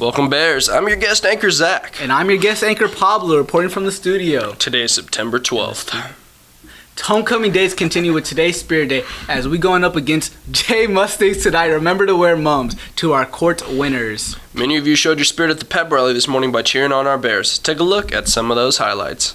Welcome, Bears. I'm your guest anchor, Zach. And I'm your guest anchor, Pablo, reporting from the studio. Today is September 12th. Homecoming days continue with today's Spirit Day as we going up against J Mustangs tonight. Remember to wear mums to our court winners. Many of you showed your spirit at the pep rally this morning by cheering on our Bears. Take a look at some of those highlights.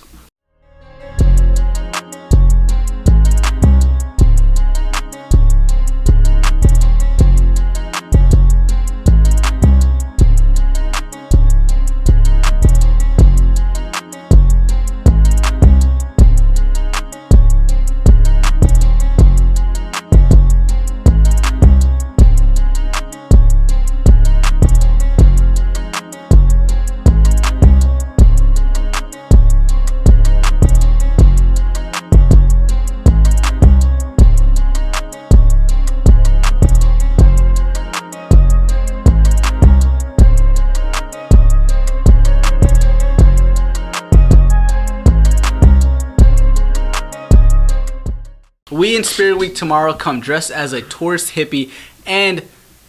We in Spirit Week tomorrow come dressed as a tourist hippie and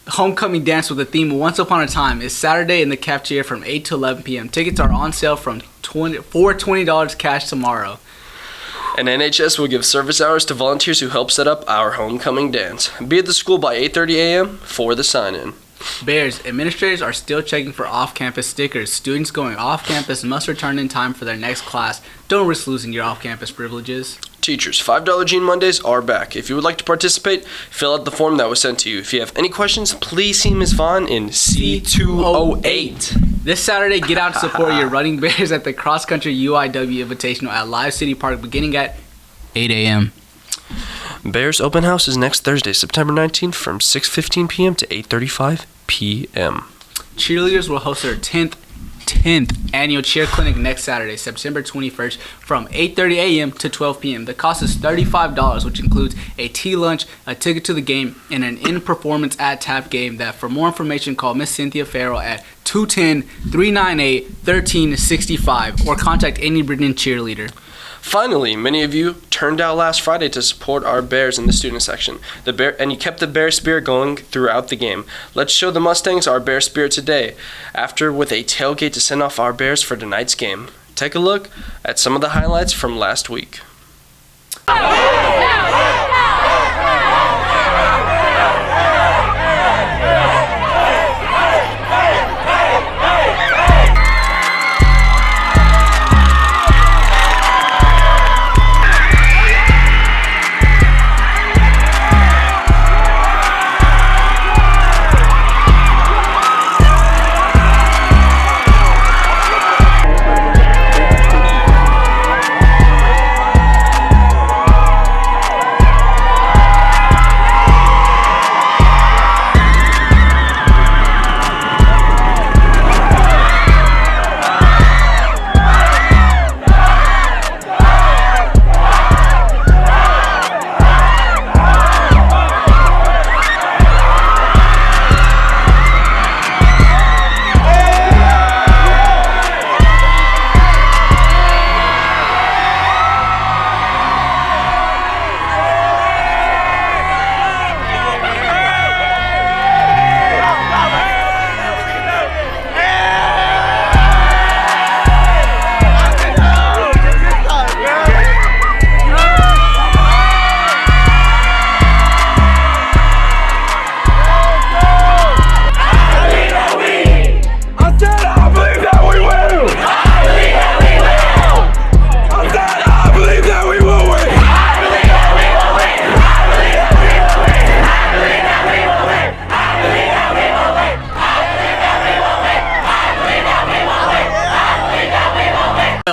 homecoming dance with the theme Once Upon a Time is Saturday in the cafeteria from 8 to 11 p.m. Tickets are on sale for $20 cash tomorrow. And NHS will give service hours to volunteers who help set up our homecoming dance. Be at the school by 8:30 a.m. for the sign-in. Bears, administrators are still checking for off-campus stickers. Students going off-campus must return in time for their next class. Don't risk losing your off-campus privileges. Teachers, $5 Gene Mondays are back. If you would like to participate, fill out the form that was sent to you. If you have any questions, please see Ms. Vaughn in C208. This Saturday, get out to support your running Bears at the Cross Country UIW Invitational at Live City Park beginning at 8 a.m. Bears Open House is next Thursday, September 19th from 6:15 p.m. to 8:35 p.m. Cheerleaders will host their 10th annual cheer clinic next Saturday, September 21st from 8:30 a.m. to 12 p.m. The cost is $35, which includes a tea lunch, a ticket to the game, and an in-performance at tap game. That for more information, call Miss Cynthia Farrell at 210-398-1365 or contact any Britain cheerleader. Finally, many of you turned out last Friday to support our Bears in the student section. And you kept the Bear spirit going throughout the game. Let's show the Mustangs our Bear spirit today, after with a tailgate to send off our Bears for tonight's game. Take a look at some of the highlights from last week.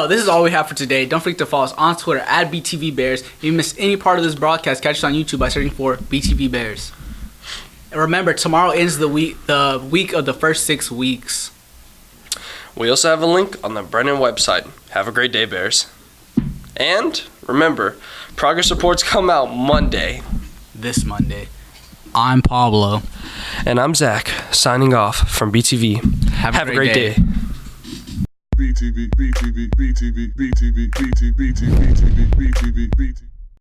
This is all we have for today. Don't forget to follow us on Twitter at BTV Bears. If you missed any part of this broadcast, catch us on YouTube by searching for BTV Bears. And remember, tomorrow ends the week of the first 6 weeks. We also have a link on the Brennan website. Have a great day, Bears. And remember, progress reports come out Monday. This Monday. I'm Pablo. And I'm Zach, signing off from BTV. Have a great day. BTV, BTV, BTV, BTV, BTV, BTV, BTV, BTV, BTV.